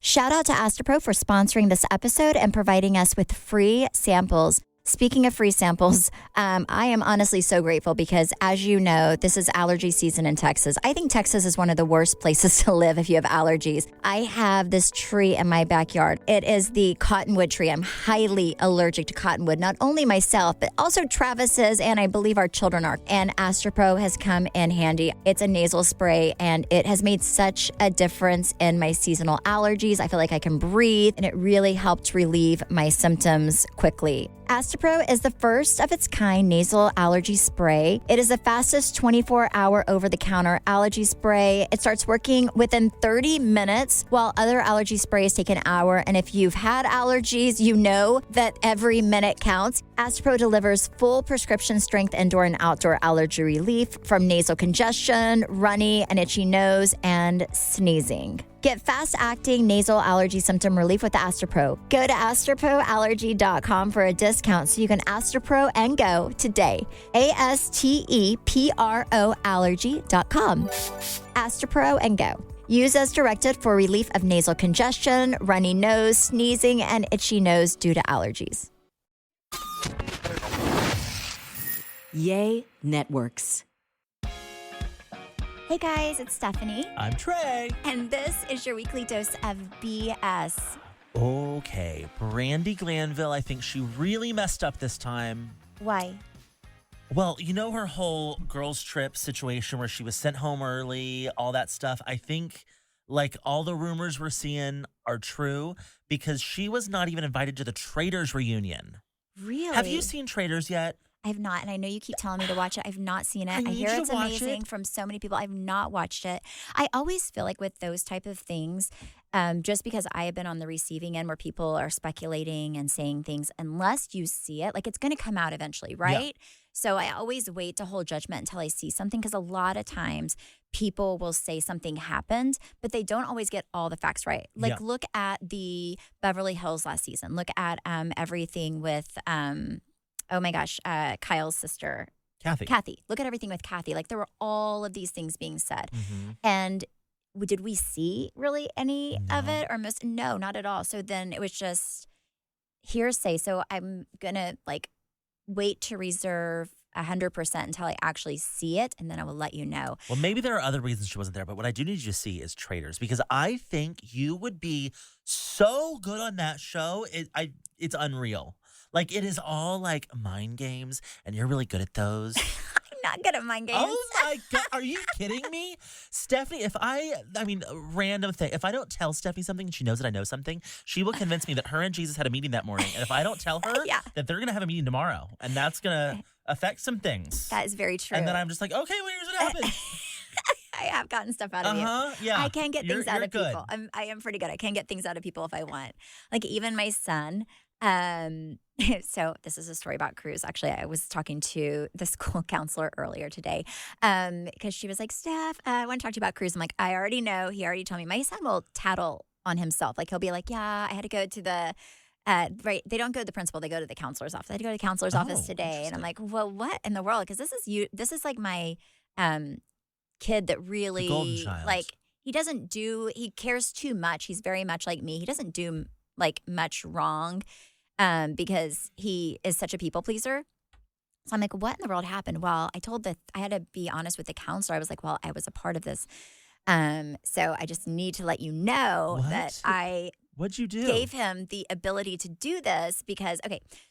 Shout out to Astropro for sponsoring this episode and providing us with free samples. Speaking of free samples, I am honestly so grateful because, as you know, this is allergy season in Texas. I think Texas is one of the worst places to live if you have allergies. I have this tree in my backyard. It is the cottonwood tree. I'm highly allergic to cottonwood, not only myself, but also Travis is, and I believe our children are. And Astropro has come in handy. It's a nasal spray, and it has made such a difference in my seasonal allergies. I feel like I can breathe, and it really helped relieve my symptoms quickly. Astropro is the first of its kind nasal allergy spray. It is the fastest 24-hour over-the-counter allergy spray. It starts working within 30 minutes, while other allergy sprays take an hour. And if you've had allergies, you know that every minute counts. Astropro delivers full prescription strength indoor and outdoor allergy relief from nasal congestion, runny and itchy nose, and sneezing. Get fast-acting nasal allergy symptom relief with Astropro. Go to astroproallergy.com for a discount so you can Astropro and go today. ASTEPRO allergy.com. Astropro and go. Use as directed for relief of nasal congestion, runny nose, sneezing, and itchy nose due to allergies. Yay Networks. Hey guys, it's Stephanie. I'm Trey. And this is your weekly dose of BS. Okay, Brandi Glanville, I think she really messed up this time. Why? Well, you know her whole girls' trip situation where she was sent home early, all that stuff. I think, like, all the rumors we're seeing are true because she was not even invited to the Traders reunion. Really? Have you seen Traders yet? I have not, and I know you keep telling me to watch it. I've not seen it. I need hear you it's to watch amazing it. from so many people. I've not watched it. I always feel like with those type of things, just because I have been on the receiving end where people are speculating and saying things, unless you see it, like it's going to come out eventually, right? Yeah. So I always wait to hold judgment until I see something because a lot of times people will say something happened, but they don't always get all the facts right. Like look at the Beverly Hills last season. Look at everything with oh my gosh, Kyle's sister. Kathy. Look at everything with Kathy. Like there were all of these things being said. Mm-hmm. And did we see really any of it or most? No, not at all. So then it was just hearsay. So I'm going to like wait to reserve 100% until I actually see it, and then I will let you know. Well, maybe there are other reasons she wasn't there, but what I do need you to see is Traders because I think you would be so good on that show. It's unreal. Like, it is all, like, mind games, and you're really good at those. I'm not good at mind games. Oh, my God. Are you kidding me? Stephanie, random thing. If I don't tell Stephanie something and she knows that I know something, she will convince me that her and Jesus had a meeting that morning. And if I don't tell her, that they're going to have a meeting tomorrow. And that's going to affect some things. That is very true. And then I'm just like, okay, well, here's what happened. I have gotten stuff out of you. Yeah. I can get things out of good. people. I am pretty good. I can get things out of people if I want. Like, even my son... So this is a story about Cruz. Actually, I was talking to the school counselor earlier today because she was like, Steph, I want to talk to you about Cruz. I'm like, I already know. He already told me. My son will tattle on himself. Like he'll be like, yeah, I had to go to the right. They don't go to the principal. They go to the counselor's office. I had to go to the counselor's office today. And I'm like, well, what in the world? Because this is like my kid that really the golden child. Like he cares too much. He's very much like me. He doesn't do like much wrong. Because he is such a people pleaser. So I'm like, what in the world happened? Well, I had to be honest with the counselor. I was like, well, I was a part of this. So I just need to let you know that What'd you do? Gave him the ability to do this because,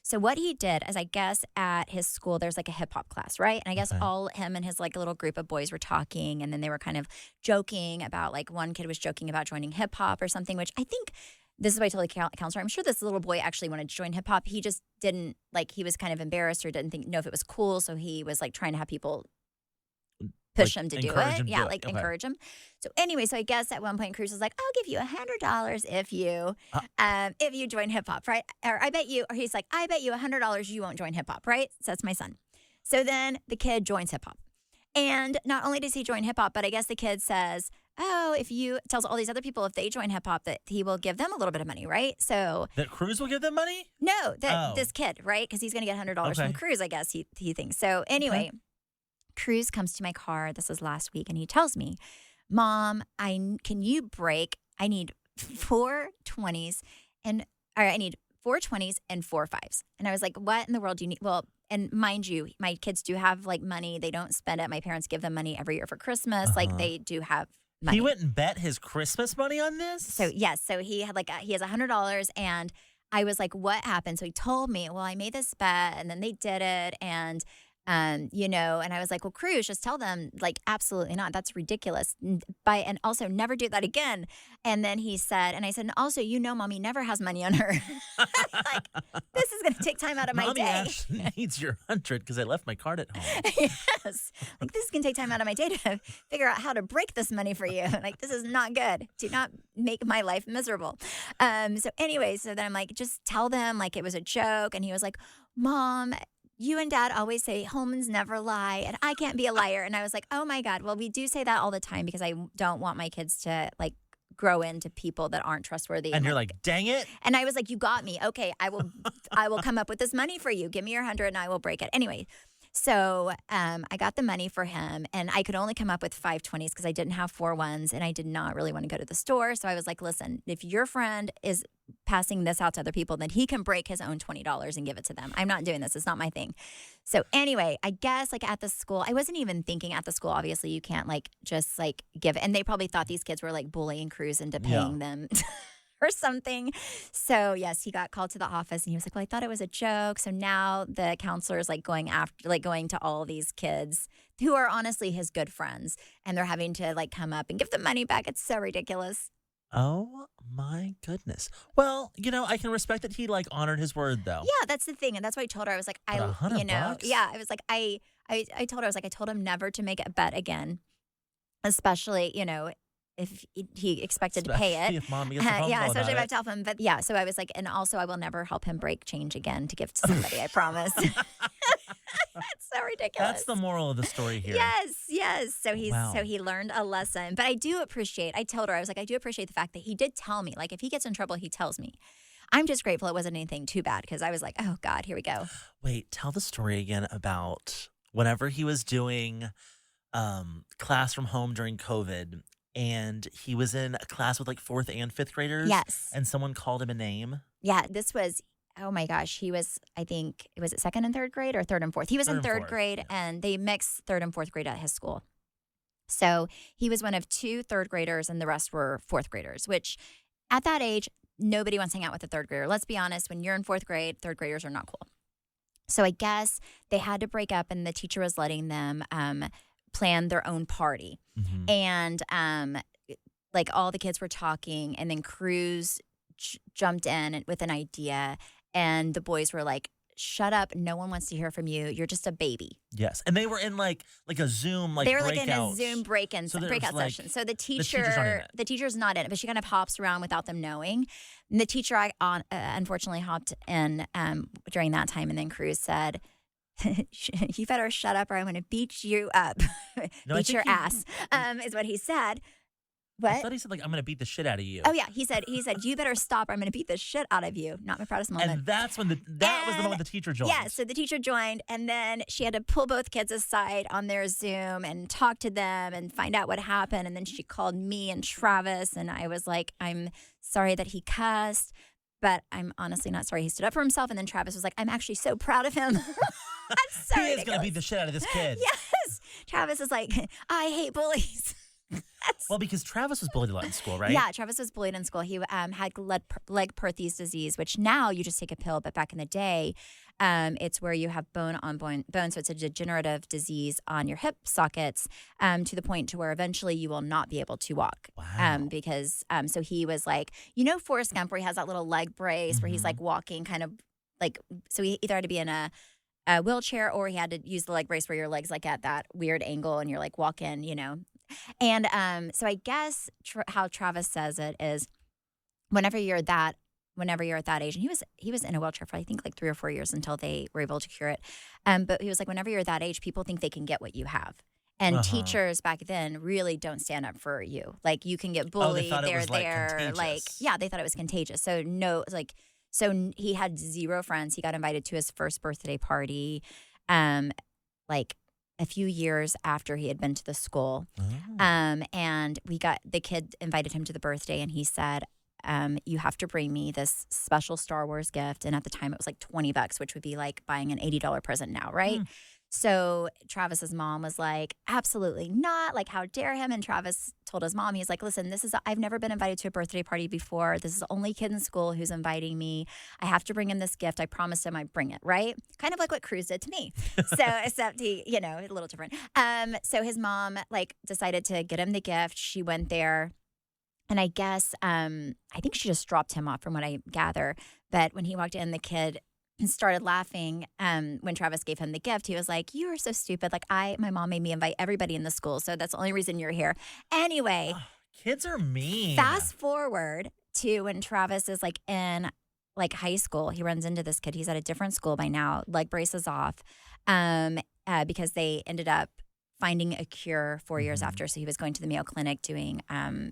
so what he did is I guess at his school, there's like a hip hop class, right? And I guess all him and his like little group of boys were talking and then they were kind of joking about like one kid was joking about joining hip hop or something, which I think this is what I told the counselor. I'm sure this little boy actually wanted to join hip hop. He just didn't he was kind of embarrassed or didn't know if it was cool. So he was like trying to have people push him to do it. Yeah, encourage him. So anyway, so I guess at one point Cruz was like, I'll give you $100 if you join hip hop, right? Or he's like, I bet you $100 you won't join hip hop, right? So that's my son. So then the kid joins hip hop. And not only does he join hip hop, but I guess the kid says, tells all these other people if they join hip hop that he will give them a little bit of money, right? So that Cruz will give them money? No, this kid, right? Because he's going to get $100 from Cruz, I guess he thinks. So anyway, Cruz comes to my car. This was last week, and he tells me, "Mom, I need 4 20s I need 4 20s and 4 5s. And I was like, what in the world do you need? Well, and mind you, my kids do have like money. They don't spend it. My parents give them money every year for Christmas. Like they do have money. He went and bet his Christmas money on this? So yes. So he had he has $100 and I was like, what happened? So he told me, well, I made this bet and then they did it. And and I was like, well, Cruz, just tell them, like, absolutely not. That's ridiculous. And also never do that again. And then he said, and I said, and also, Mommy never has money on her. Like, this is going to take time out of my Mommy day. actually needs your 100 because I left my card at home. Yes. Like, this is going to take time out of my day to figure out how to break this money for you. Like, this is not good. Do not make my life miserable. So anyway, so then I'm like, just tell them like it was a joke. And he was like, Mom, you and Dad always say Hollmans never lie, and I can't be a liar. And I was like, oh my God. Well, we do say that all the time because I don't want my kids to like grow into people that aren't trustworthy. And you're like, dang it. And I was like, you got me. Okay, I will come up with this money for you. Give me your 100 and I will break it. Anyway, so I got the money for him and I could only come up with 5 20s because I didn't have 4 1s and I did not really want to go to the store. So I was like, listen, if your friend is passing this out to other people, then he can break his own $20 and give it to them. I'm not doing this. It's not my thing. So anyway, I guess like at the school, I wasn't even thinking at the school, obviously you can't like just like give it. And they probably thought these kids were like bullying Cruz into paying them or something. So yes, he got called to the office and he was like, well, I thought it was a joke. So now the counselor is like going to all these kids who are honestly his good friends. And they're having to like come up and give the money back. It's so ridiculous. Oh my goodness. Well, I can respect that he like honored his word though. Yeah, that's the thing. And that's why I told her, I was like, $100? I was like, I told her, I was like, I told him never to make a bet again, especially, if he expected to pay it. If Mom gets a phone yeah, call especially if about I tell him. But yeah, so I was like, and also I will never help him break change again to give to somebody, I promise. It's so ridiculous. That's the moral of the story here. Yes. So he learned a lesson. But I told her, I was like, I do appreciate the fact that he did tell me. Like if he gets in trouble, he tells me. I'm just grateful it wasn't anything too bad because I was like, oh God, here we go. Wait, tell the story again about whenever he was doing class from home during COVID and he was in a class with like 4th and 5th graders. Yes. And someone called him a name. Yeah, this was, oh my gosh, he was, I think, was it 2nd and 3rd grade or 3rd and 4th? He was in 3rd grade and they mix 3rd and 4th grade at his school. So he was one of 2 3rd graders and the rest were 4th graders, which at that age, nobody wants to hang out with a 3rd grader. Let's be honest, when you're in 4th grade, 3rd graders are not cool. So I guess they had to break up and the teacher was letting them plan their own party. Mm-hmm. And like all the kids were talking and then Cruz jumped in with an idea and the boys were like, shut up. No one wants to hear from you. You're just a baby. Yes. And they were in like a Zoom they were like in a Zoom breakout session. So the teacher's not in it, but she kind of hops around without them knowing. And the teacher unfortunately hopped in during that time. And then Cruz said, you better shut up or I'm going to beat you up. Beat your ass, is what he said. What? I thought he said, like, I'm going to beat the shit out of you. Oh, yeah. He said, you better stop or I'm going to beat the shit out of you. Not my proudest moment. And that's when that was the moment the teacher joined. Yeah, so the teacher joined and then she had to pull both kids aside on their Zoom and talk to them and find out what happened. And then she called me and Travis and I was like, I'm sorry that he cussed, but I'm honestly not sorry he stood up for himself. And then Travis was like, I'm actually so proud of him. I'm sorry. He is going to beat the shit out of this kid. Yes. Travis is like, I hate bullies. Well, because Travis was bullied a lot in school, right? Yeah, Travis was bullied in school. He had Leg-Perthes disease, which now you just take a pill, but back in the day, it's where you have bone on bone, so it's a degenerative disease on your hip sockets to the point to where eventually you will not be able to walk. Wow. Because so he was like, Forrest Gump where he has that little leg brace where he's like walking kind of like, so he either had to be in a wheelchair or he had to use the leg brace where your leg's like at that weird angle and you're like walking, And so I guess how Travis says it is whenever you're at that age, and he was in a wheelchair for I think like 3 or 4 years until they were able to cure it. But he was like, whenever you're that age, people think they can get what you have. And teachers back then really don't stand up for you. Like you can get bullied. They're there. Like, yeah, they thought it was contagious. So so he had 0 friends. He got invited to his first birthday party. Like a few years after he had been to the school. Oh. And the kid invited him to the birthday and he said, you have to bring me this special Star Wars gift. And at the time, it was like $20, which would be like buying an $80 present now, right? So Travis's mom was like, absolutely not. Like, how dare him? And Travis told his mom, he's like, listen, I've never been invited to a birthday party before. This is the only kid in school who's inviting me. I have to bring him this gift. I promised him I'd bring it, right? Kind of like what Cruz did to me. So, except he, a little different. So his mom like decided to get him the gift. She went there. And I guess, I think she just dropped him off from what I gather. But when he walked in, the kid started laughing when Travis gave him the gift. He was like, you are so stupid. Like my mom made me invite everybody in the school. So that's the only reason you're here. Anyway. Kids are mean. Fast forward to when Travis is like in like high school. He runs into this kid. He's at a different school by now, leg braces off because they ended up finding a cure 4 years after. So he was going to the Mayo Clinic doing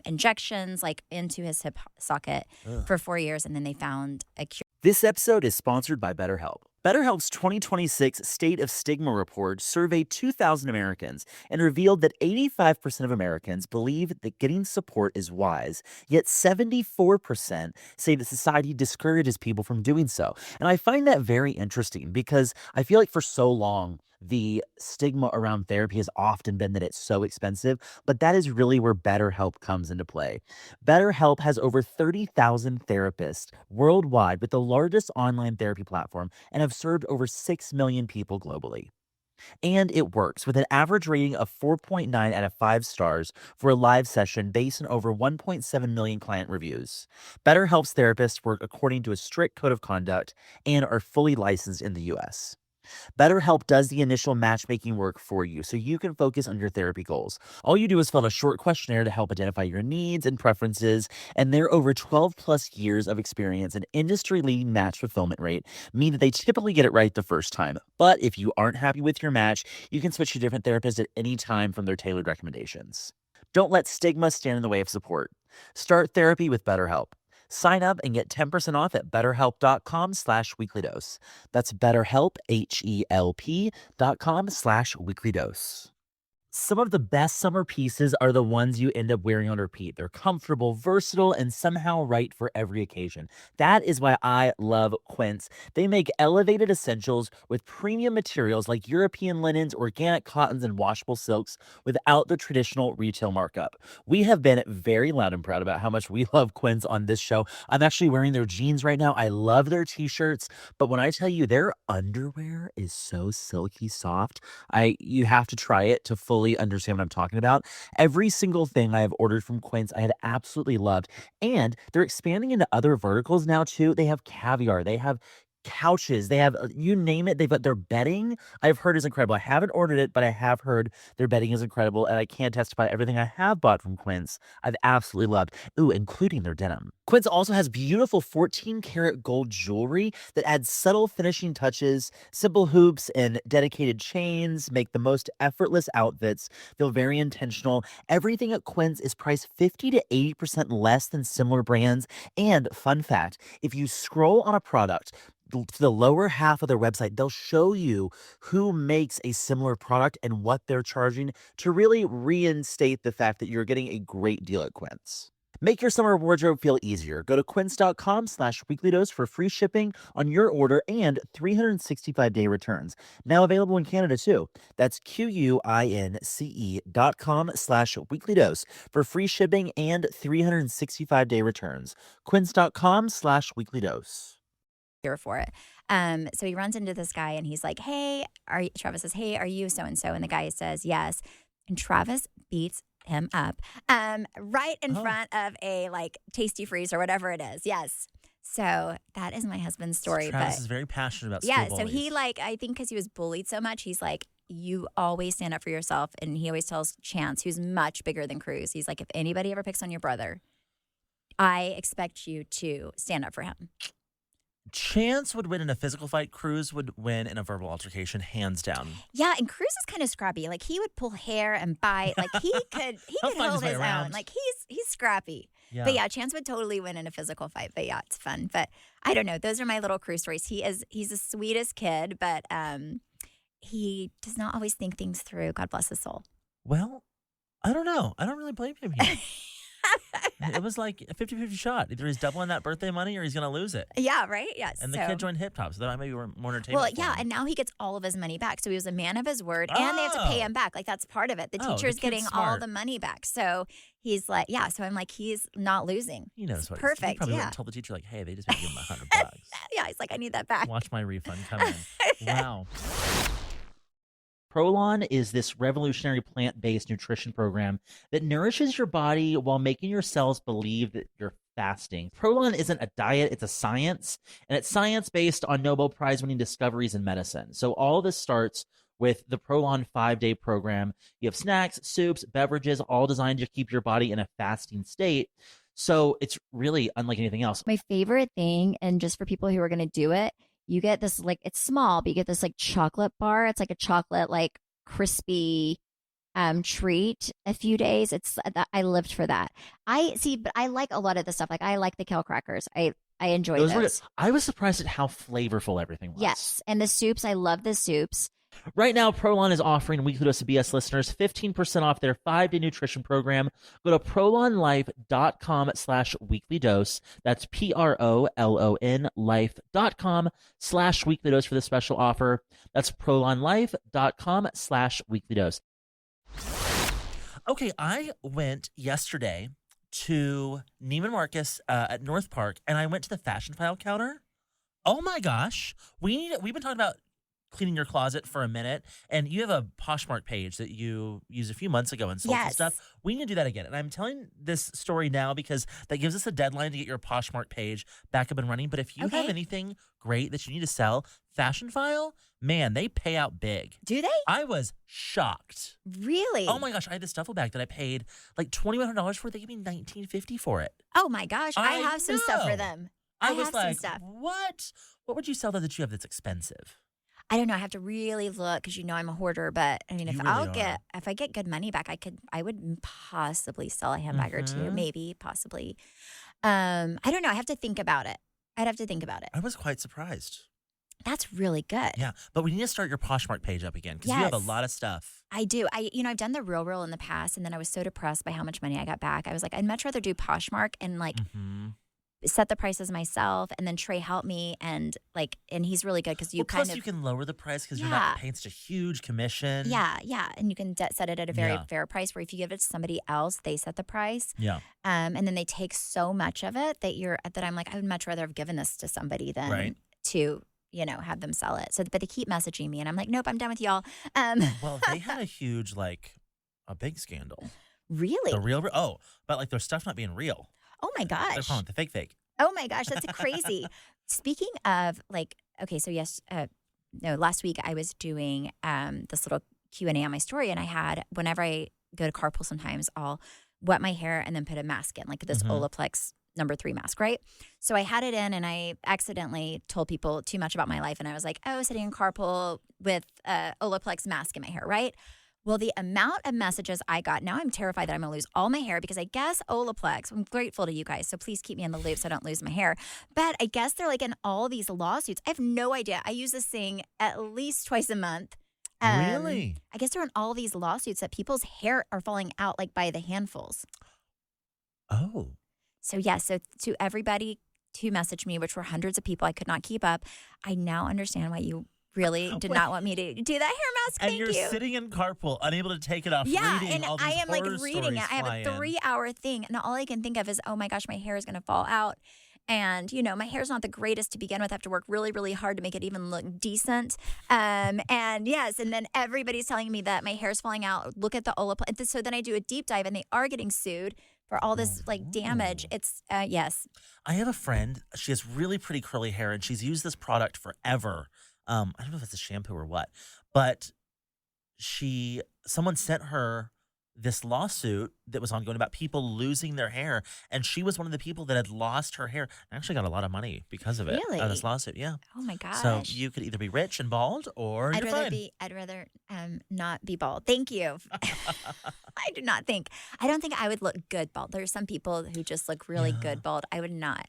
injections like into his hip socket for 4 years. And then they found a cure. This episode is sponsored by BetterHelp. BetterHelp's 2026 State of Stigma report surveyed 2,000 Americans and revealed that 85% of Americans believe that getting support is wise, yet 74% say that society discourages people from doing so. And I find that very interesting because I feel like for so long, the stigma around therapy has often been that it's so expensive, but that is really where BetterHelp comes into play. BetterHelp has over 30,000 therapists worldwide with the largest online therapy platform and have served over 6 million people globally. And it works with an average rating of 4.9 out of 5 stars for a live session based on over 1.7 million client reviews. BetterHelp's therapists work according to a strict code of conduct and are fully licensed in the U.S. BetterHelp does the initial matchmaking work for you so you can focus on your therapy goals. All you do is fill out a short questionnaire to help identify your needs and preferences, and their over 12 plus years of experience and industry-leading match fulfillment rate mean that they typically get it right the first time. But if you aren't happy with your match, you can switch to different therapists at any time from their tailored recommendations. Don't let stigma stand in the way of support. Start therapy with BetterHelp. Sign up and get 10% off at betterhelp.com/weeklydose. That's BetterHelp, HELP.com/weeklydose. Some of the best summer pieces are the ones you end up wearing on repeat. They're comfortable, versatile, and somehow right for every occasion. That is why I love Quince. They make elevated essentials with premium materials like European linens, organic cottons, and washable silks without the traditional retail markup. We have been very loud and proud about how much we love Quince on this show. I'm actually wearing their jeans right now. I love their t-shirts, but when I tell you their underwear is so silky soft, you have to try it to fully understand what I'm talking about. Every single thing I have ordered from Quince, I had absolutely loved. And they're expanding into other verticals now too. They have caviar, they have couches, they have you name it. They've got their bedding. I've heard is incredible. I haven't ordered it, but I have heard their bedding is incredible, and I can testify everything I have bought from Quince I've absolutely loved. Ooh, including their denim. Quince also has beautiful 14-karat gold jewelry that adds subtle finishing touches. Simple hoops and dedicated chains make the most effortless outfits feel very intentional. Everything at Quince is priced 50 to 80% less than similar brands. And fun fact, if you scroll on a product to the lower half of their website, they'll show you who makes a similar product and what they're charging to really reinstate the fact that you're getting a great deal at Quince. Make your summer wardrobe feel easier. Go to quince.com/weeklydose for free shipping on your order and 365-day returns. Now available in Canada too. That's QUINCE.com/weeklydose for free shipping and 365-day returns. Quince.com/weeklydose. Here for it. So he runs into this guy and he's like, hey, Travis says, hey, are you so-and-so? And the guy says, yes. And Travis beats him up right in front of a like Tasty Freeze or whatever it is. Yes. So that is my husband's story. So Travis is very passionate about yeah. school So bullies. he I think because he was bullied so much, he's like, you always stand up for yourself. And he always tells Chance, who's much bigger than Cruz, he's like, if anybody ever picks on your brother, I expect you to stand up for him. Chance would win in a physical fight. Cruz would win in a verbal altercation, hands down. Yeah, and Cruz is kind of scrappy. Like he would pull hair and bite. Like he could hold his own. Like he's scrappy. Yeah. But yeah, Chance would totally win in a physical fight. But yeah, it's fun. But I don't know. Those are my little Cruz stories. He's the sweetest kid, but he does not always think things through. God bless his soul. Well, I don't know. I don't really blame him here. It was like a 50-50 shot. Either he's doubling that birthday money or he's going to lose it. Yeah, right? Yeah. And the kid joined Hip Top, so that might be more entertainment. Well, for yeah, him. and now he gets all of his money back. So he was a man of his word, and they have to pay him back. Like, that's part of it. The teacher's getting all the money back. So he's like, yeah. So I'm like, he's not losing. He knows what. Perfect. He probably went and told the teacher, like, hey, they just paid him $100. Yeah, he's like, I need that back. Watch my refund come in. Wow. Prolon is this revolutionary plant-based nutrition program that nourishes your body while making your cells believe that you're fasting. Prolon isn't a diet, it's a science, and it's science based on Nobel Prize-winning discoveries in medicine. So all this starts with the Prolon 5-day program. You have snacks, soups, beverages, all designed to keep your body in a fasting state. So it's really unlike anything else. My favorite thing, and just for people who are going to do it, you get this, like, it's small, but you get this like chocolate bar. It's like a chocolate, like, crispy treat a few days. I lived for that. But I like a lot of the stuff. Like, I like the kale crackers. I enjoy those. I was surprised at how flavorful everything was. Yes. And the soups, I love the soups. Right now, Prolon is offering Weekly Dose of BS listeners 15% off their 5-day nutrition program. Go to prolonlife.com/weeklydose. That's PROLON life.com/weeklydose for the special offer. That's prolonlife.com/weeklydose. Okay, I went yesterday to Neiman Marcus at North Park, and I went to the fashion file counter. Oh my gosh, we've been talking about cleaning your closet for a minute, and you have a Poshmark page that you used a few months ago and sold some stuff. We need to do that again. And I'm telling this story now because that gives us a deadline to get your Poshmark page back up and running. But if you have anything great that you need to sell, Fashion File, man, they pay out big. Do they? I was shocked. Really? Oh my gosh, I had this duffel bag that I paid like $2,100 for. They gave me $1,950 for it. Oh my gosh, I have some stuff for them. I was have like, some stuff. What would you sell that you have that's expensive? I don't know. I have to really look because I'm a hoarder. But I mean, if I get good money back, I would possibly sell a handbag or two, maybe, possibly. I don't know. I have to think about it. I'd have to think about it. I was quite surprised. That's really good. Yeah, but we need to start your Poshmark page up again because you have a lot of stuff. I do. I've done the Real in the past, and then I was so depressed by how much money I got back. I was like, I'd much rather do Poshmark and like. Set the prices myself, and then Trey helped me, and he's really good because you plus you can lower the price because you're not paying such a huge commission. Yeah, and you can set it at a very fair price. Where if you give it to somebody else, they set the price. Yeah, and then they take so much of it that I'm like, I would much rather have given this to somebody than to have them sell it. So, but they keep messaging me, and I'm like, nope, I'm done with y'all. Well, they had a huge a big scandal. Really? The real? Oh, but like their stuff not being real. Oh my gosh. They're calling it the fake. Oh my gosh, that's crazy. Speaking of last week I was doing this little Q&A on my story, and I had, whenever I go to carpool sometimes, I'll wet my hair and then put a mask in, like this Olaplex No. 3 mask, right? So I had it in, and I accidentally told people too much about my life, and I was like, sitting in carpool with Olaplex mask in my hair, right? Well, the amount of messages I got, now I'm terrified that I'm going to lose all my hair because I guess Olaplex, I'm grateful to you guys, so please keep me in the loop so I don't lose my hair. But I guess they're in all these lawsuits. I have no idea. I use this thing at least twice a month. Really? I guess they're in all these lawsuits that people's hair are falling out by the handfuls. Oh. So to everybody who messaged me, which were hundreds of people, I could not keep up. I now understand why you really did not want me to do that hair mask. And you're sitting in carpool, unable to take it off. Yeah, reading and all these I am reading it. I have a 3-hour thing, and all I can think of is, oh my gosh, my hair is going to fall out. And, my hair's not the greatest to begin with. I have to work really, really hard to make it even look decent. And then everybody's telling me that my hair's falling out. Look at the Olaplex. So then I do a deep dive, and they are getting sued for all this damage. It's yes. I have a friend. She has really pretty curly hair, and she's used this product forever. I don't know if it's a shampoo or what, but someone sent her this lawsuit that was ongoing about people losing their hair, and she was one of the people that had lost her hair and actually got a lot of money because of it. Really? This lawsuit, yeah. Oh my gosh. So you could either be rich and bald, or I'd rather not be bald. Thank you. I don't think I would look good bald. There are some people who just look really good bald. I would not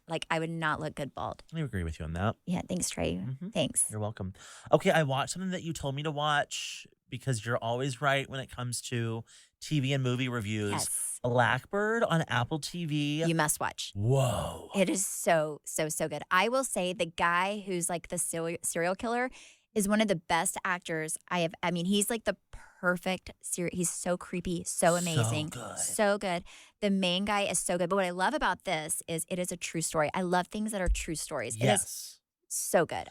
look good bald. I agree with you on that. Yeah, thanks, Trey. Thanks. You're welcome. Okay, I watched something that you told me to watch because you're always right when it comes to TV and movie reviews. Yes. Blackbird on Apple TV. You must watch. Whoa. It is so good. I will say the guy who's like the serial killer is one of the best actors I have. I mean, he's like the perfect he's so creepy, so amazing. So good. The main guy is so good. But what I love about this is it is a true story. I love things that are true stories. Yes. It is so good.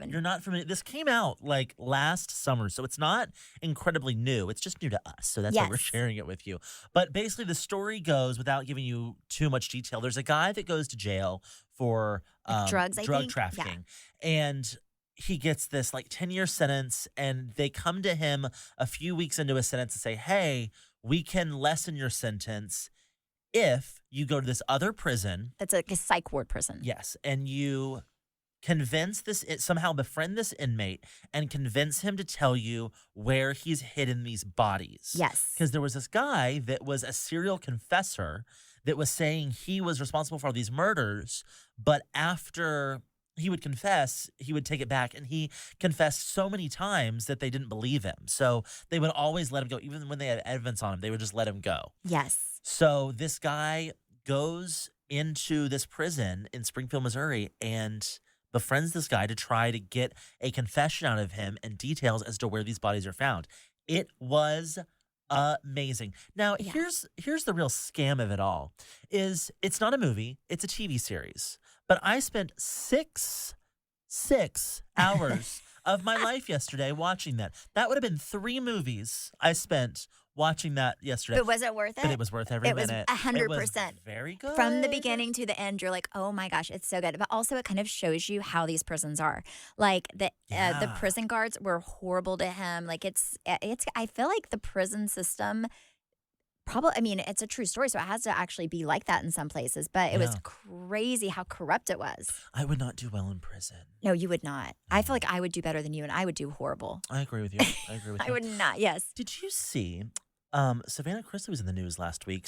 You're not familiar. This came out like last summer, so it's not incredibly new. It's just new to us, so that's why we're sharing it with you. But basically, the story goes, without giving you too much detail, there's a guy that goes to jail for drug trafficking, and he gets this like 10-year sentence, and they come to him a few weeks into his sentence and say, "Hey, we can lessen your sentence if you go to this other prison." That's like a psych ward prison. Yes, and you somehow befriend this inmate and convince him to tell you where he's hidden these bodies. Yes. Because there was this guy that was a serial confessor that was saying he was responsible for all these murders, but after he would confess, he would take it back, and he confessed so many times that they didn't believe him. So they would always let him go. Even when they had evidence on him, they would just let him go. Yes. So this guy goes into this prison in Springfield, Missouri, and befriends this guy to try to get a confession out of him and details as to where these bodies are found. It was amazing. Now, here's the real scam of it all. It's not a movie, it's a TV series. But I spent six hours of my life yesterday watching that. That would have been 3 movies I spent watching that yesterday. But was it worth it? But it was worth every minute. It was 100%. It was very good. From the beginning to the end, you're like, oh my gosh, it's so good. But also it kind of shows you how these prisons are. Like the prison guards were horrible to him. Like it's I feel like the prison system it's a true story, so it has to actually be like that in some places. But it was crazy how corrupt it was. I would not do well in prison. No, you would not. I feel like I would do better than you, and I would do horrible. I agree with you. I would not, yes. Did you see Savannah Chrisley was in the news last week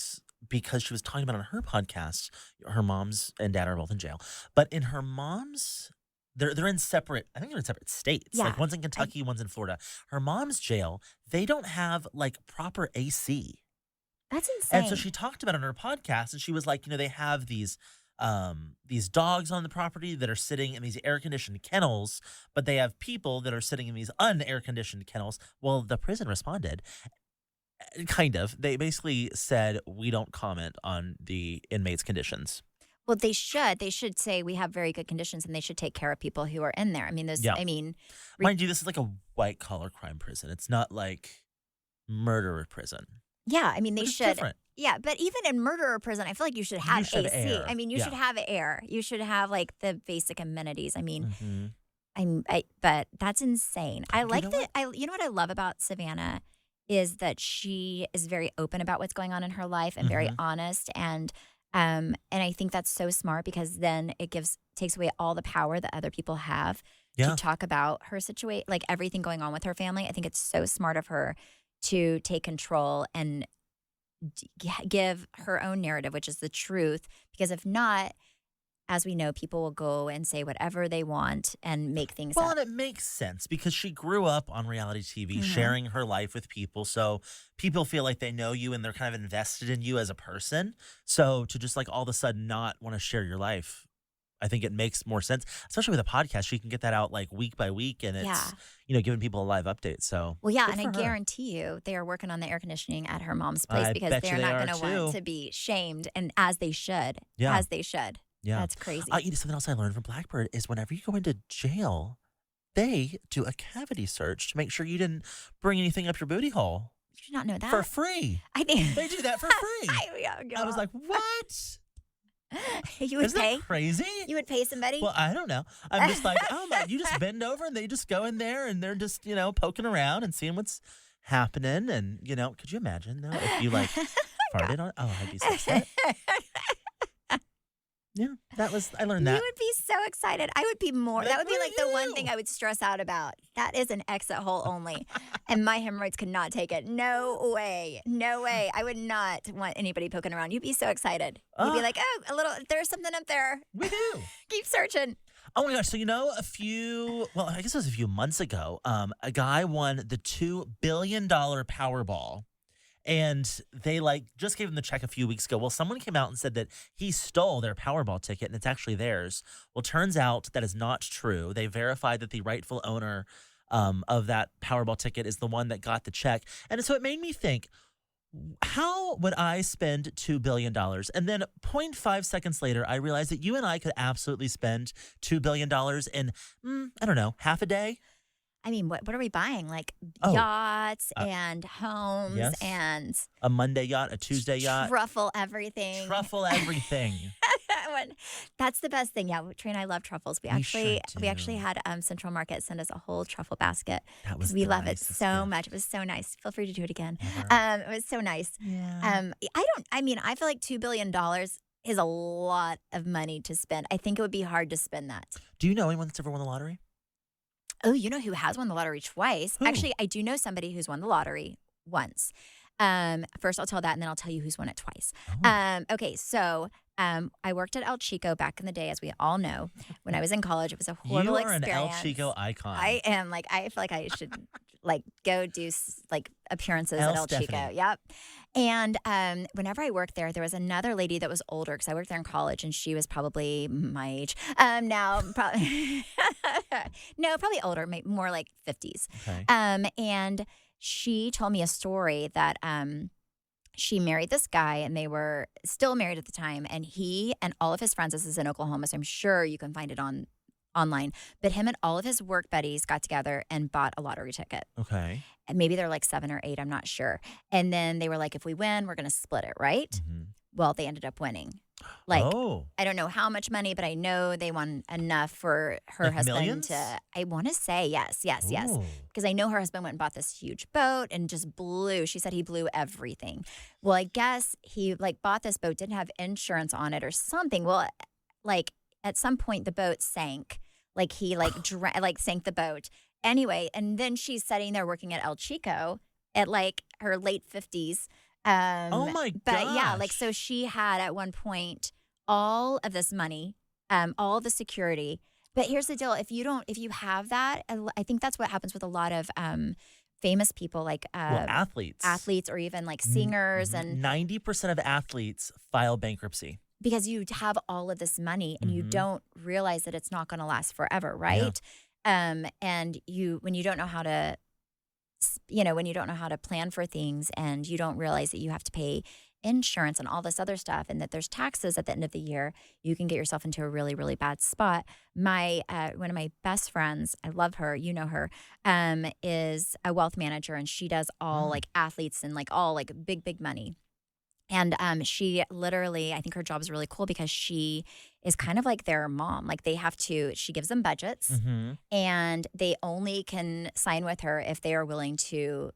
because she was talking about on her podcast, her moms and dad are both in jail. But in her mom's, they're in separate, I think they're in separate states. Yeah. Like one's in Kentucky, one's in Florida. Her mom's jail, they don't have like proper AC. That's insane. And so she talked about it on her podcast, and she was like, they have these dogs on the property that are sitting in these air-conditioned kennels, but they have people that are sitting in these un-air-conditioned kennels. Well, the prison responded. Kind of. They basically said, we don't comment on the inmates' conditions. Well, they should. They should say we have very good conditions, and they should take care of people who are in there. I mean, mind you, this is like a white-collar crime prison. It's not like murderer prison. Yeah, I mean, they should. Different. Yeah, but even in murderer prison, I feel like you should have AC. Air. I mean, you should have air. You should have like the basic amenities. I mean, but that's insane. I like that. You know what I love about Savannah is that she is very open about what's going on in her life and very honest, and I think that's so smart because then it takes away all the power that other people have to talk about her situation, like everything going on with her family. I think it's so smart of her to take control and give her own narrative, which is the truth. Because if not, as we know, people will go and say whatever they want and make things up. Well, and it makes sense because she grew up on reality TV, sharing her life with people. So people feel like they know you and they're kind of invested in you as a person. So to just like all of a sudden not want to share your life, I think it makes more sense, especially with a podcast. She can get that out like week by week, and it's giving people a live update. So and I guarantee you they are working on the air conditioning at her mom's place because they're not going to want to be shamed, and as they should. Yeah. Yeah, that's crazy. Something else I learned from Blackbird is whenever you go into jail, they do a cavity search to make sure you didn't bring anything up your booty hole. You did not know that for free. I think they do that for free. I was like, what? You would Isn't pay? That crazy? You would pay somebody? Well, I don't know. I'm just like, oh my, you just bend over and they just go in there and they're just, poking around and seeing what's happening. And, could you imagine though if you like farted on? Oh, I'd be so upset. Yeah, I learned that. You would be so excited. I would be more. That would be like the one thing I would stress out about. That is an exit hole only. And my hemorrhoids could not take it. No way. No way. I would not want anybody poking around. You'd be so excited. You'd be like, oh, there's something up there. We do. Keep searching. Oh my gosh. So, I guess it was a few months ago, a guy won the $2 billion Powerball. And they just gave him the check a few weeks ago. Well, someone came out and said that he stole their Powerball ticket and it's actually theirs. Well, turns out that is not true. They verified that the rightful owner of that Powerball ticket is the one that got the check. And so it made me think, how would I spend $2 billion? And then 0.5 seconds later, I realized that you and I could absolutely spend $2 billion in, I don't know, half a day. I mean, what are we buying? Like yachts and homes yes. and a Monday yacht, a Tuesday yacht. Truffle everything. Truffle everything. That's the best thing. Yeah, Trey and I love truffles. We actually had Central Market send us a whole truffle basket. That was we love it so much. It was so nice. Feel free to do it again. It was so nice. Yeah. I feel like $2 billion is a lot of money to spend. I think it would be hard to spend that. Do you know anyone that's ever won the lottery? Oh, you know who has won the lottery twice? Who? Actually, I do know somebody who's won the lottery once. First, I'll tell that, and then I'll tell you who's won it twice. Oh. Okay, so I worked at El Chico back in the day, as we all know. When I was in college, it was a horrible experience. You are an El Chico icon. I am. I feel like I should go do appearances at El Chico. Yep. And whenever I worked there was another lady that was older because I worked there in college, and she was probably my age. Now, probably probably older, more like 50s. Okay. And she told me a story that she married this guy, and they were still married at the time. And he and all of his friends, this is in Oklahoma, so I'm sure you can find it online. But him and all of his work buddies got together and bought a lottery ticket. Okay. And maybe they're like 7 or 8, I'm not sure. And then they were like, if we win, we're going to split it, right? Mm-hmm. Well, they ended up winning. I don't know how much money, but I know they won enough for her husband millions? I want to say yes. Because I know her husband went and bought this huge boat and just blew. She said he blew everything. Well, I guess he bought this boat, didn't have insurance on it or something. Well, at some point the boat sank. He sank the boat. Anyway, and then she's sitting there working at El Chico at her late 50s. Oh my gosh. But yeah, so she had at one point all of this money, all the security. But here's the deal: if you have that, I think that's what happens with a lot of famous people, athletes, or even singers. And 90% of athletes file bankruptcy because you have all of this money and you don't realize that it's not going to last forever, right? Yeah. And when you don't know how to. When you don't know how to plan for things and you don't realize that you have to pay insurance and all this other stuff and that there's taxes at the end of the year, you can get yourself into a really, really bad spot. One of my best friends, I love her, you know her, is a wealth manager, and she does all athletes and all big, big money. And she literally, I think her job is really cool because she is kind of like their mom. She gives them budgets, and they only can sign with her if they are willing to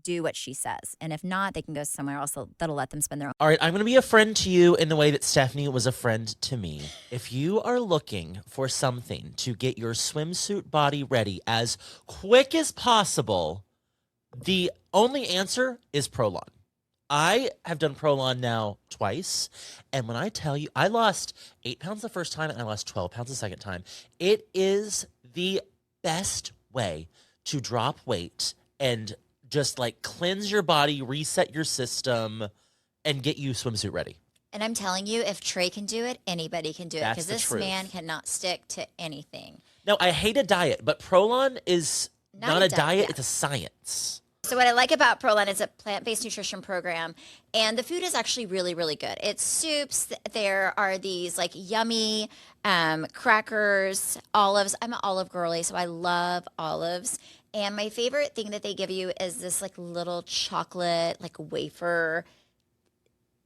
do what she says. And if not, they can go somewhere else that'll let them spend their own. All right, I'm going to be a friend to you in the way that Stephanie was a friend to me. If you are looking for something to get your swimsuit body ready as quick as possible, the only answer is Prolon. I have done Prolon now twice, and when I tell you, I lost 8 pounds the first time, and I lost 12 pounds the second time. It is the best way to drop weight and just cleanse your body, reset your system, and get you swimsuit ready. And I'm telling you, if Trey can do it, anybody can do it, because this truth. Man cannot stick to anything. No, I hate a diet, but Prolon is not a diet, yeah. It's a science. So what I like about Prolon is a plant-based nutrition program, and the food is actually really, really good. It's soups. There are these yummy crackers, olives. I'm an olive girly, so I love olives. And my favorite thing that they give you is this little chocolate wafer.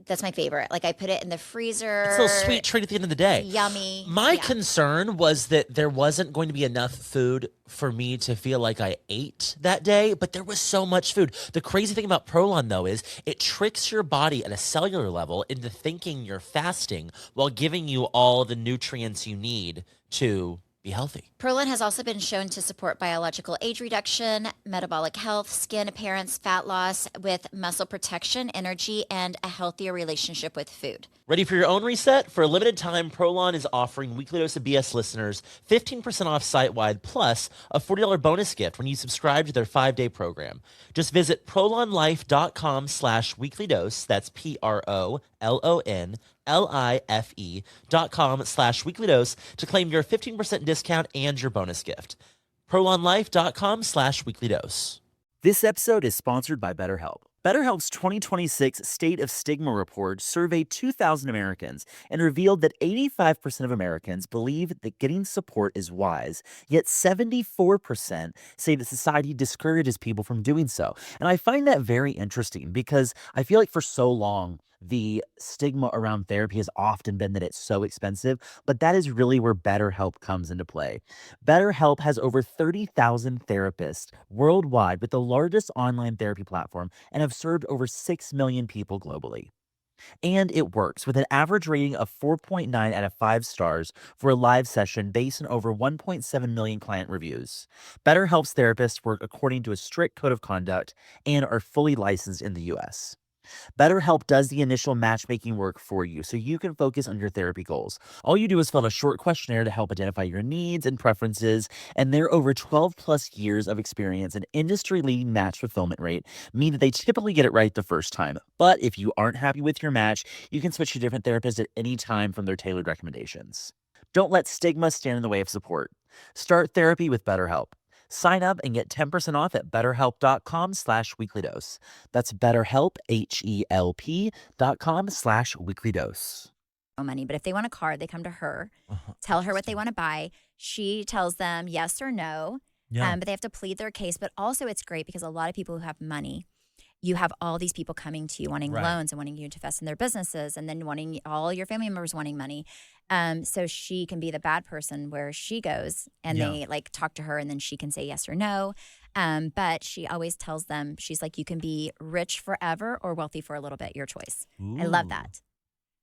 That's my favorite. I put it in the freezer. It's a little sweet treat at the end of the day. Yummy. My concern was that there wasn't going to be enough food for me to feel like I ate that day, but there was so much food. The crazy thing about Prolon, though, is it tricks your body at a cellular level into thinking you're fasting while giving you all the nutrients you need to be healthy. Prolon has also been shown to support biological age reduction, metabolic health, skin appearance, fat loss, with muscle protection, energy, and a healthier relationship with food. Ready for your own reset? For a limited time, Prolon is offering Weekly Dose of BS listeners 15% off site-wide plus a $40 bonus gift when you subscribe to their 5-day program. Just visit prolonlife.com/weeklydose. That's PROLONLIFE.com/weeklydose to claim your 15% discount and your bonus gift. prolonlife.com/weeklydose. This episode is sponsored by BetterHelp. BetterHelp's 2026 State of Stigma report surveyed 2,000 Americans and revealed that 85% of Americans believe that getting support is wise, yet 74% say that society discourages people from doing so. And I find that very interesting because I feel like for so long, the stigma around therapy has often been that it's so expensive, but that is really where BetterHelp comes into play. BetterHelp has over 30,000 therapists worldwide with the largest online therapy platform and have served over 6 million people globally. And it works with an average rating of 4.9 out of 5 stars for a live session based on over 1.7 million client reviews. BetterHelp's therapists work according to a strict code of conduct and are fully licensed in the US. BetterHelp does the initial matchmaking work for you so you can focus on your therapy goals. All you do is fill out a short questionnaire to help identify your needs and preferences, and their over 12 plus years of experience and industry-leading match fulfillment rate mean that they typically get it right the first time. But if you aren't happy with your match, you can switch to different therapists at any time from their tailored recommendations. Don't let stigma stand in the way of support. Start therapy with BetterHelp. Sign up and get 10% off at betterhelp.com/weeklydose. That's BetterHelp, HELP.com/weeklydose. Money, but if they want a car, they come to her, tell her what they want to buy. She tells them yes or no, but they have to plead their case. But also it's great because a lot of people who have money, you have all these people coming to you wanting loans and wanting you to invest in their businesses, and then wanting all your family members wanting money. So she can be the bad person where she goes and they like talk to her and then she can say yes or no. But she always tells them, she's like, you can be rich forever or wealthy for a little bit, your choice. Ooh. I love that.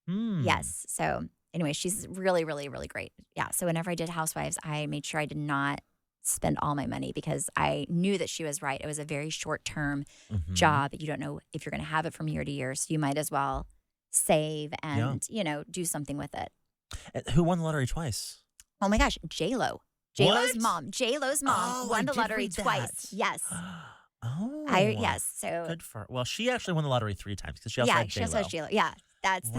Yes. So anyway, she's really, really, really great. Yeah. So whenever I did Housewives, I made sure I did not spend all my money because I knew that she was right. It was a very short-term job. You don't know if you're going to have it from year to year. So you might as well save and, do something with it. Who won the lottery twice? Oh my gosh, J-Lo. J-Lo's mom. J-Lo's mom won the lottery twice. Yes. Yes. So good for her. Well, she actually won the lottery 3 times because she also had J-Lo. She also has J-Lo. Yeah. That's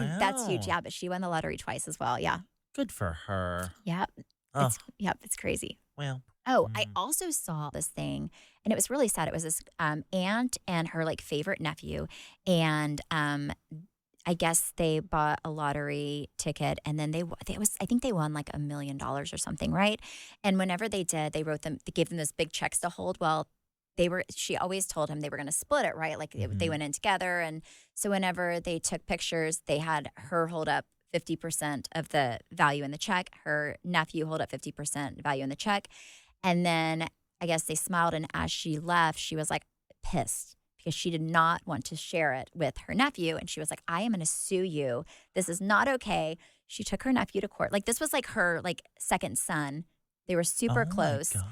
huge. Yeah, but she won the lottery twice as well. Yeah. Good for her. Yep. It's crazy. Well. Oh, I also saw this thing, and it was really sad. It was this aunt and her favorite nephew, and I guess they bought a lottery ticket, and then I think they won $1 million or something, right? And whenever they did, they gave them those big checks to hold. Well, she always told him they were going to split it, right? They went in together, and so whenever they took pictures, they had her hold up 50% of the value in the check, her nephew hold up 50% value in the check, and then I guess they smiled, and as she left, she was pissed because she did not want to share it with her nephew. And she was like, I am going to sue you. This is not okay. She took her nephew to court. This was her second son. They were super close. My gosh.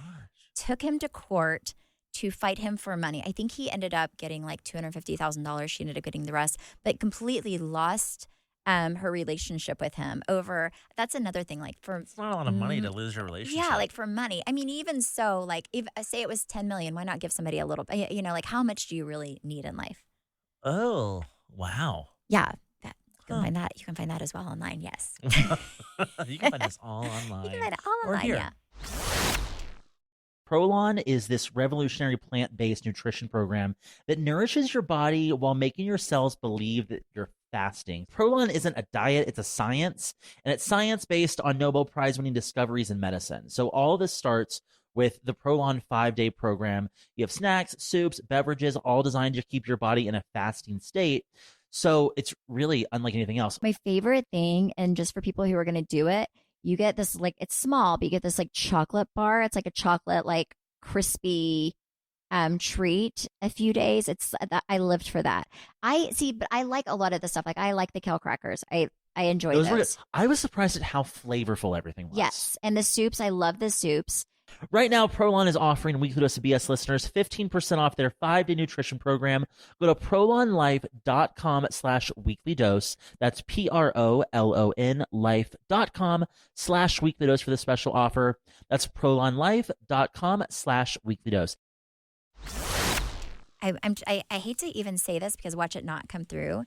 Took him to court to fight him for money. I think he ended up getting $250,000. She ended up getting the rest, but completely lost her relationship with him over. That's another thing. It's not a lot of money to lose your relationship. Yeah, for money. I mean, even so, if say it was $10 million, why not give somebody a little? How much do you really need in life? Oh, wow. Yeah, you can find that. You can find that as well online. Yes. You can find this all online. You can find it all online. Yeah. Prolon is this revolutionary plant-based nutrition program that nourishes your body while making your cells believe that you're fasting. Prolon isn't a diet, it's a science, and it's science based on Nobel Prize-winning discoveries in medicine. So all of this starts with the Prolon 5-day program. You have snacks, soups, beverages, all designed to keep your body in a fasting state. So it's really unlike anything else. My favorite thing, and just for people who are going to do it, you get this it's small, but you get this chocolate bar. It's a chocolate crispy treat a few days. I lived for that. But I like a lot of the stuff. I like the kale crackers. I I enjoyed Those were good. those. I was surprised at how flavorful everything was. Yes. And the soups, I love the soups. Right now, Prolon is offering Weekly Dose of BS listeners 15% off their 5-day nutrition program. Go to prolonlife.com/weekly dose. That's PROLON life.com/weekly dose for the special offer. That's prolonlife.com/weekly dose. I hate to even say this because watch it not come through,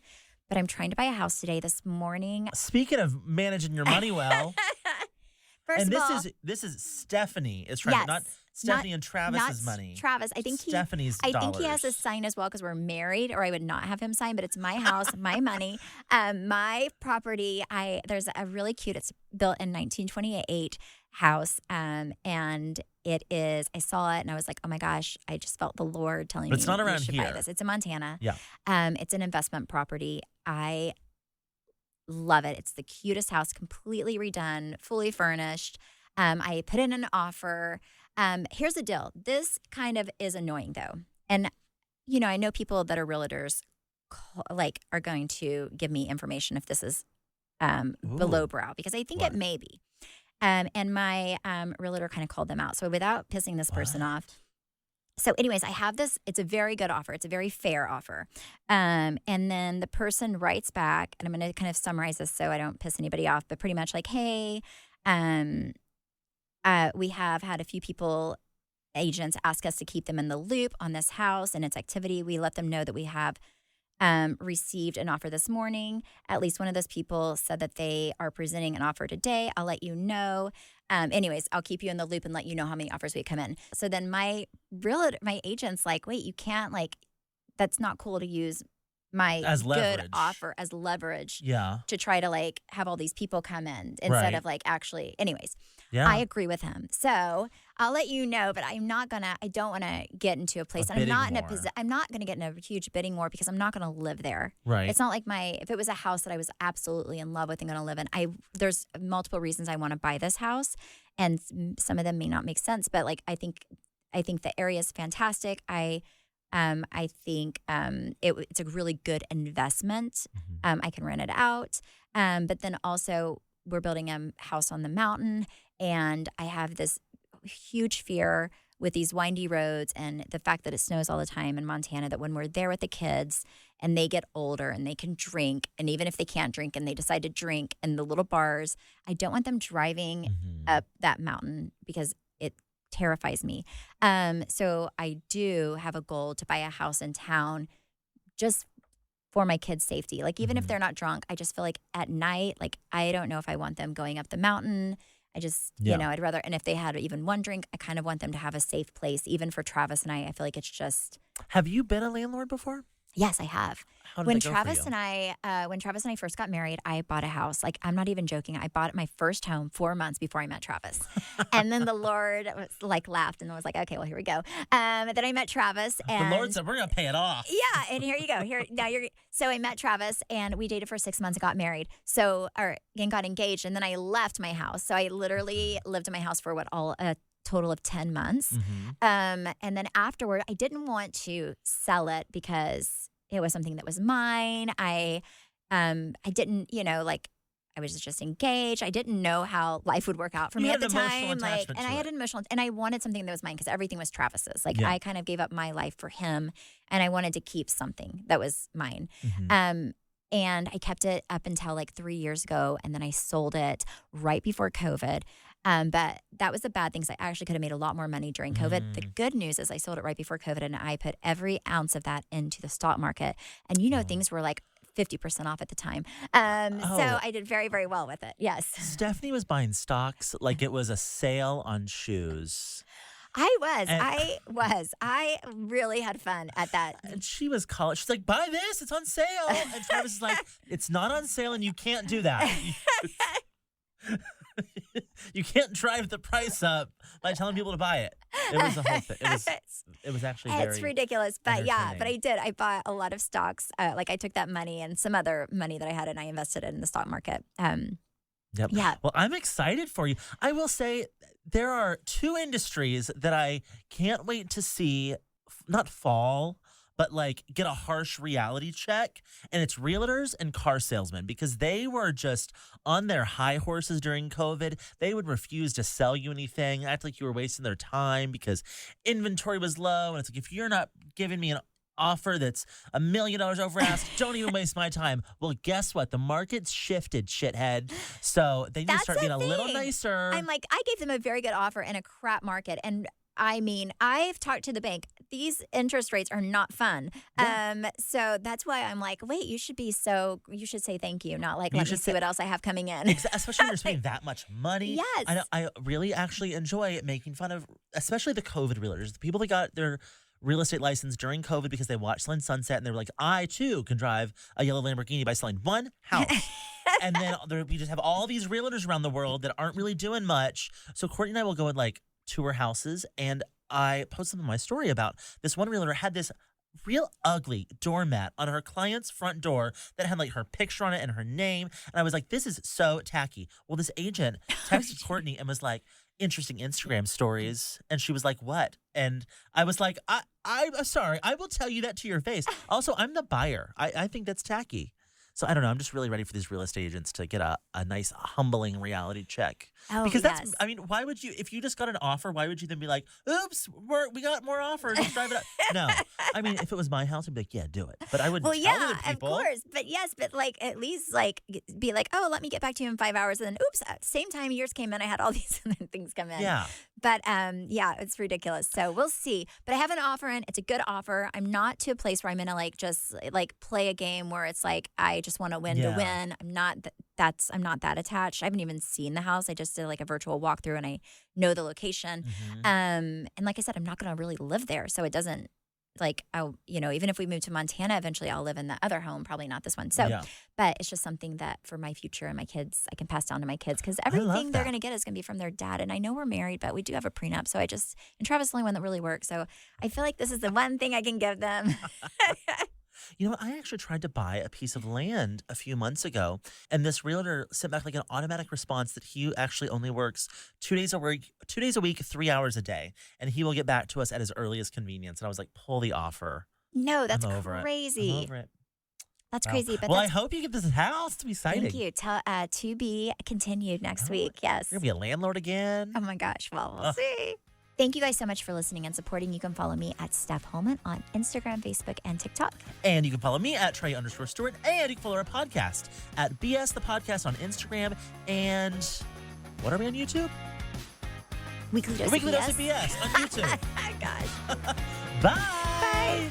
but I'm trying to buy a house today. This morning. Speaking of managing your money well. First and of all, this is Stephanie is trying, not Stephanie and Travis's money. Travis, I think Stephanie's I dollars. think he has to sign as well because we're married, or I would not have him sign. But it's my house, my money, my property. There's a really cute. It's built in 1928 house, and it is. I saw it and I was like, oh my gosh! I just felt the Lord telling me. But it's not around you should here. buy this. It's in Montana. Yeah. It's an investment property. I love it. It's the cutest house, completely redone, fully furnished. I put in an offer. Here's the deal. This kind of is annoying though. And, I know people that are realtors are going to give me information if this is below brow, because I think it may be. And my realtor kind of called them out. So without pissing this person off. So anyways, I have this. It's a very good offer. It's a very fair offer. And then the person writes back, and I'm going to kind of summarize this so I don't piss anybody off, but pretty much like, hey, we have had a few agents ask us to keep them in the loop on this house and its activity. We let them know that we have received an offer this morning. At least one of those people said that they are presenting an offer today. I'll let you know. Anyways, I'll keep you in the loop and let you know how many offers we come in. So then my agent's like, wait, you can't, that's not cool to use my good offer as leverage to try to have all these people come in instead of actually. Anyways, I agree with him. So I'll let you know, but I don't want to get into a place. I'm not going to get in a huge bidding war because I'm not going to live there. Right. It's not like if it was a house that I was absolutely in love with and going to live in, there's multiple reasons I want to buy this house, and some of them may not make sense, but I think the area is fantastic. I think it's a really good investment. I can rent it out. But then also we're building a house on the mountain, and I have this huge fear with these windy roads and the fact that it snows all the time in Montana, that when we're there with the kids and they get older and they can drink, and even if they can't drink and they decide to drink in the little bars, I don't want them driving up that mountain because it terrifies me. So I do have a goal to buy a house in town just for my kids' safety. Even if they're not drunk, I just feel like at night, I don't know if I want them going up the mountain. I just, I'd rather, and if they had even one drink, I kind of want them to have a safe place, even for Travis and I feel like it's just. Have you been a landlord before? Yes, I have. How did when that go Travis for you? when Travis and I first got married, I bought a house. I'm not even joking. I bought my first home 4 months before I met Travis. And then the Lord laughed and was like, okay, well, here we go. Then I met Travis, and the Lord said, we're going to pay it off. Yeah, and here you go. So I met Travis, and we dated for 6 months and got married. And got engaged, and then I left my house. So I literally lived in my house for a total of 10 months. And then afterward, I didn't want to sell it because it was something that was mine. I didn't, I was just engaged. I didn't know how life would work out for me at the time. I had an emotional, and I wanted something that was mine because everything was Travis's. I kind of gave up my life for him, and I wanted to keep something that was mine. And I kept it up until 3 years ago, and then I sold it right before COVID. But that was the bad thing, because I actually could have made a lot more money during COVID. The good news is I sold it right before COVID, and I put every ounce of that into the stock market. And things were 50% off at the time. So I did very, very well with it. Yes. Stephanie was buying stocks like it was a sale on shoes. I really had fun at that. And she was calling. She's like, buy this. It's on sale. And Travis is like, it's not on sale and you can't do that. You can't drive the price up by telling people to buy it. It was the whole thing. It was actually very. It's ridiculous, but yeah. But I did. I bought a lot of stocks. I took that money and some other money that I had, and I invested it in the stock market. Yep. Yeah. Well, I'm excited for you. I will say there are two industries that I can't wait to see not fall, but like get a harsh reality check. And it's realtors and car salesmen because they were just on their high horses during COVID. They would refuse to sell you anything, act like you were wasting their time because inventory was low. And it's like, if you're not giving me an offer that's $1 million over ask, don't even waste my time. Well, guess what? The market's shifted, shithead. So they need to start being a little nicer. I'm like, I gave them a very good offer in a crap market. And I mean, I've talked to the bank. These interest rates are not fun. Yeah. So that's why I'm like, wait, you should say thank you, not like, let me see what else I have coming in. Especially when you're spending that much money. Yes. I really actually enjoy making fun of, especially the COVID realtors, the people that got their real estate license during COVID because they watched Selling Sunset and they were like, I too can drive a yellow Lamborghini by selling one house. And then we just have all these realtors around the world that aren't really doing much. So Courtney and I will go and like tour houses, and I posted in my story about this one realtor had this real ugly doormat on her client's front door that had like her picture on it and her name. And I was like, this is so tacky. Well, this agent texted Courtney and was like, interesting Instagram stories. And she was like, what? And I was like, I'm sorry. I will tell you that to your face. Also, I'm the buyer. I think that's tacky. So I don't know. I'm just really ready for these real estate agents to get a nice humbling reality check. Oh, because that's, I mean, why would you, if you just got an offer, why would you then be like, oops, we got more offers. Let's drive it up. No. I mean, if it was my house, I'd be like, yeah, do it. But I wouldn't tell other people. Of course. But yes, but like at least like be like, oh, let me get back to you in 5 hours. And then oops, at the same time yours came in, I had all these things come in. Yeah. But yeah, it's ridiculous. So we'll see. But I have an offer in. It's a good offer. I'm not to a place where I'm gonna like just like play a game where it's like I just want to win to win. I'm not that attached. I haven't even seen the house. I just did like a virtual walkthrough and I know the location. Mm-hmm. And like I said, I'm not gonna really live there. So it doesn't like even if we move to Montana, eventually I'll live in the other home, probably not this one. So, but it's just something that for my future and my kids, I can pass down to my kids because everything they're going to get is going to be from their dad. And I know we're married, but we do have a prenup. So and Travis is the only one that really works. So I feel like this is the one thing I can give them. You know, I actually tried to buy a piece of land a few months ago, and this realtor sent back like an automatic response that he actually only works 2 days a week, 3 hours a day, and he will get back to us at his earliest convenience. And I was like, pull the offer. No, that's crazy. I'm over it. That's crazy. But I hope you get this house. To be exciting. Thank you. To be continued next week. Yes. You're going to be a landlord again? Oh, my gosh. Well, we'll see. Thank you guys so much for listening and supporting. You can follow me at Steph Hollman on Instagram, Facebook, and TikTok. And you can follow me at Trey_Stewart. And you can follow our podcast at BS the Podcast on Instagram. And what are we on YouTube? Weekly Dose of BS on YouTube. Gosh. Bye.